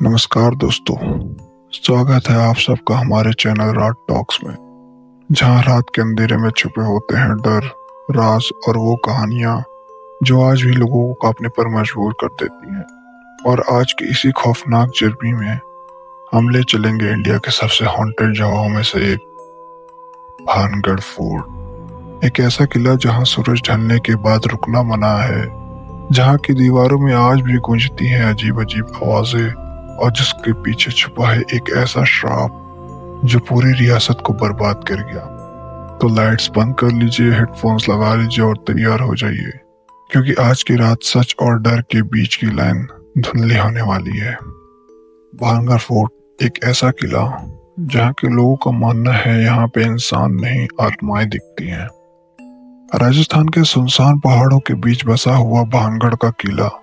नमस्कार दोस्तों। स्वागत है आप सबका हमारे चैनल रात टॉक्स में, जहां रात के अंधेरे में छुपे होते हैं डर, राज और वो कहानियां जो आज भी लोगों को कांपने पर मजबूर कर देती हैं। और आज की इसी खौफनाक जर्नी में हम ले चलेंगे इंडिया के सबसे हॉन्टेड जगहों में से एक, भानगढ़ फोर्ट। एक ऐसा किला जहां सूरज ढलने के बाद रुकना मना है, जहां की दीवारों में आज भी गूंजती हैं अजीब अजीब आवाजें, और जिसके पीछे छुपा है एक ऐसा श्राप जो पूरी रियासत को बर्बाद कर गया। तो लाइट्स बंद कर लीजिए, हेडफोन्स लगा लीजिए और तैयार हो जाइए, क्योंकि आज की रात सच और डर के बीच की लाइन धुंधली होने वाली है। भानगढ़ फोर्ट एक ऐसा किला जहाँ के लोगों का मानना है यहाँ पे इंसान नहीं, आत्माएं दिखती हैं। राजस्थान के सुनसान पहाड़ों के बीच बसा हुआ भानगढ़ का किला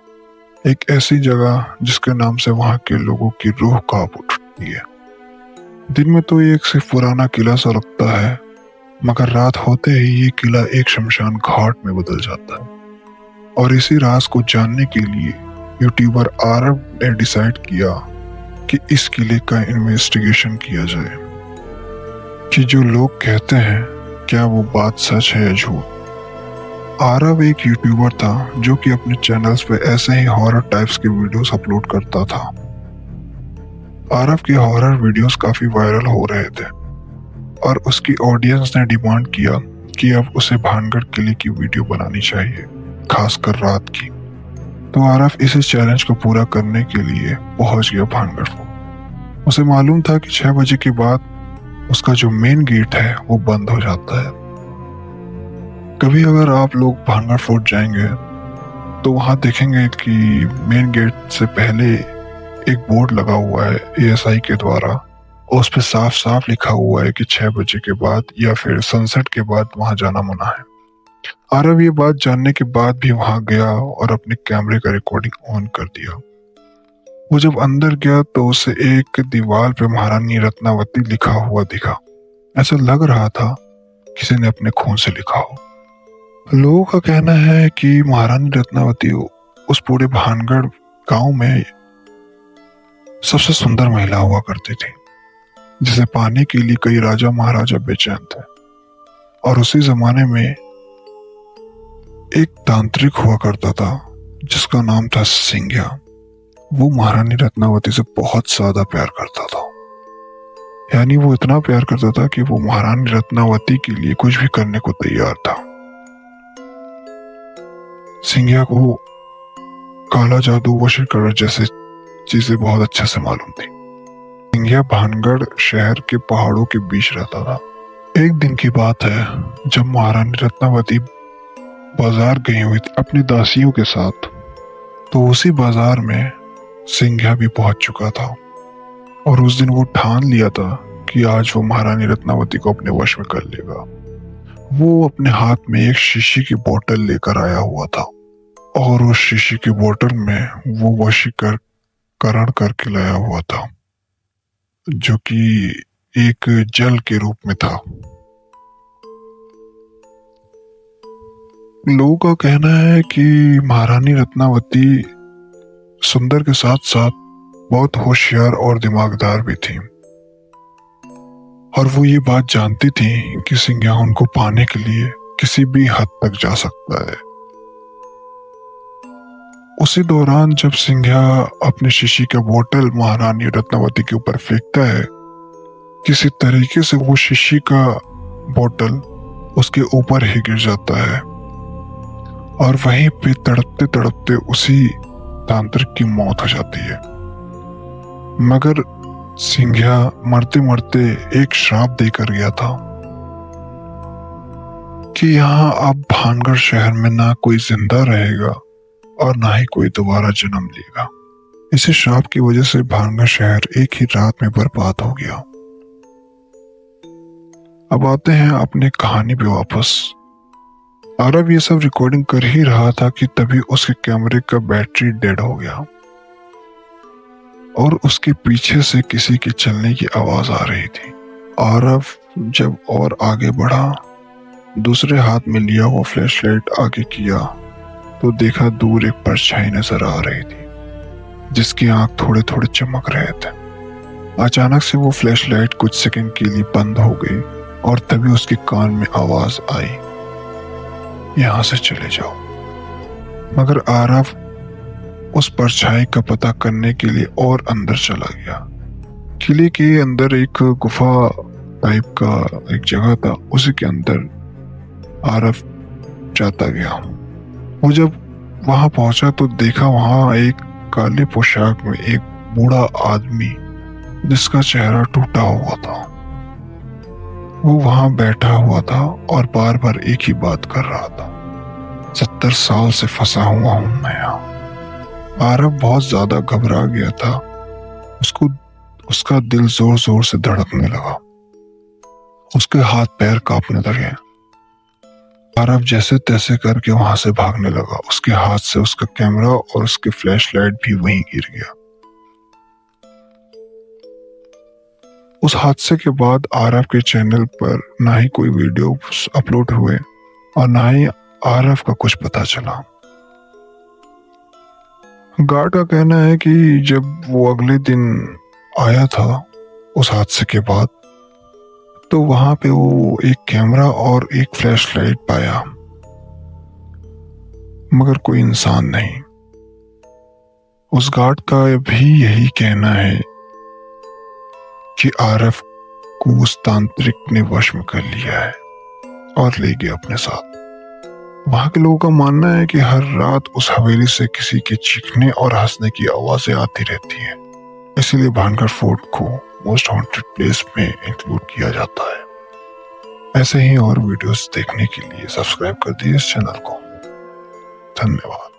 एक ऐसी जगह जिसके नाम से वहां के लोगों की रूह कांप उठती है। दिन में तो ये एक सिर्फ पुराना किला सा लगता है, मगर रात होते ही ये किला एक शमशान घाट में बदल जाता है। और इसी राज को जानने के लिए यूट्यूबर आरव ने डिसाइड किया कि इस किले का इन्वेस्टिगेशन किया जाए, कि जो लोग कहते हैं क्या वो बात सच है या झूठ। आरव एक यूट्यूबर था जो कि अपने चैनल्स पे ऐसे ही हॉरर टाइप्स के वीडियोस अपलोड करता था। आरव के हॉरर वीडियोस काफी वायरल हो रहे थे और उसकी ऑडियंस ने डिमांड किया कि अब उसे भानगढ़ किले की वीडियो बनानी चाहिए, खासकर रात की। तो आरव इस चैलेंज को पूरा करने के लिए पहुंच गया भानगढ़ फोर्ट। उसे मालूम था कि 6 बजे के बाद उसका जो मेन गेट है वो बंद हो जाता है। कभी अगर आप लोग भानगढ़ फोर्ट जाएंगे तो वहां देखेंगे कि मेन गेट से पहले एक बोर्ड लगा हुआ है एएसआई के द्वारा, और उस पर साफ साफ लिखा हुआ है कि 6 बजे के बाद या फिर सनसेट के बाद वहां जाना मना है। आरव ये बात जानने के बाद भी वहां गया और अपने कैमरे का रिकॉर्डिंग ऑन कर दिया। वो जब अंदर गया तो उसे एक दीवार पे महारानी रत्नावती लिखा हुआ दिखा। ऐसा लग रहा था किसी ने अपने खून से लिखा हो। लोगों का कहना है कि महारानी रत्नावती उस पूरे भानगढ़ गांव में सबसे सुंदर महिला हुआ करती थी, जिसे पाने के लिए कई राजा महाराजा बेचैन थे। और उसी जमाने में एक तांत्रिक हुआ करता था जिसका नाम था सिंघिया। वो महारानी रत्नावती से बहुत ज्यादा प्यार करता था, यानी वो इतना प्यार करता था कि वो महारानी रत्नावती के लिए कुछ भी करने को तैयार था। सिंघिया को काला जादू, वशीकरण जैसे चीजें बहुत अच्छे से मालूम थी। सिंघिया भानगढ़ शहर के पहाड़ों के बीच रहता था। एक दिन की बात है जब महारानी रत्नावती बाजार गई हुई थी अपनी दासियों के साथ, तो उसी बाजार में सिंघिया भी पहुंच चुका था। और उस दिन वो ठान लिया था कि आज वो महारानी रत्नावती को अपने वश में कर लेगा। वो अपने हाथ में एक शीशी की बोतल लेकर आया हुआ था, और उस शीशी की बोतल में वो वशीकरण करके लाया हुआ था, जो कि एक जल के रूप में था। लोगों का कहना है कि महारानी रत्नावती सुंदर के साथ साथ बहुत होशियार और दिमागदार भी थी, और वो ये बात जानती थी कि सिंघिया उनको पाने के लिए किसी भी हद तक जा सकता है। उसी दौरान जब सिंघिया अपने शीशी का बोतल महारानी रत्नावती के ऊपर फेंकता है, किसी तरीके से वो शीशी का बोतल उसके ऊपर ही गिर जाता है, और वहीं पे तड़पते तड़पते उसी तांत्रिक की मौत हो जाती है। मगर सिंघिया मरते मरते एक श्राप देकर गया था कि यहाँ अब भानगढ़ शहर में ना कोई जिंदा रहेगा और ना ही कोई दोबारा जन्म लेगा। इसी श्राप की वजह से भानगढ़ शहर एक ही रात में बर्बाद हो गया। अब आते हैं अपने कहानी पे वापस। आरव ये सब रिकॉर्डिंग कर ही रहा था कि तभी उसके कैमरे का बैटरी डेड हो गया, और उसके पीछे से किसी के चलने की आवाज आ रही थी। आरव जब और आगे बढ़ा, दूसरे हाथ में लिया हुआ फ्लैशलाइट आगे किया तो देखा दूर एक परछाई नजर आ रही थी। जिसकी आंख थोड़े थोड़े चमक रहे थे। अचानक से वो फ्लैशलाइट कुछ सेकंड के लिए बंद हो गई और तभी उसके कान में आवाज आई, यहां से चले जाओ। मगर आरव उस परछाई का पता करने के लिए और अंदर चला गया। किले के अंदर एक गुफा टाइप का एक जगह था, उसी के अंदर आरव जाता गया। वो जब वहां पहुंचा तो देखा वहां एक काले पोशाक में एक बूढ़ा आदमी जिसका चेहरा टूटा हुआ था। वो वहां बैठा हुआ था और बार बार एक ही बात कर रहा था, 70 साल से फंसा हुआ हूं मैं यहाँ। आरव बहुत ज्यादा घबरा गया था। उसका दिल जोर जोर से धड़कने लगा। उसके हाथ पैर कांपने लगे। आरव जैसे तैसे करके वहां से भागने लगा। उसके हाथ से उसका कैमरा और उसकी फ्लैशलाइट भी वहीं गिर गया। उस हादसे के बाद आरव के चैनल पर ना ही कोई वीडियो अपलोड हुए और ना ही आरव का कुछ पता चला। गार्ड का कहना है कि जब वो अगले दिन आया था उस हादसे के बाद, तो वहां पे वो एक कैमरा और एक फ्लैशलाइट पाया, मगर कोई इंसान नहीं। उस गार्ड का भी यही कहना है कि आरव को उस तांत्रिक ने वश में कर लिया है और ले गया अपने साथ। वहां के लोगों का मानना है कि हर रात उस हवेली से किसी के चीखने और हंसने की आवाजें आती रहती हैं, इसीलिए भानगढ़ फोर्ट को मोस्ट हॉन्टेड प्लेस में इंक्लूड किया जाता है। ऐसे ही और वीडियोस देखने के लिए सब्सक्राइब कर दीजिए इस चैनल को। धन्यवाद।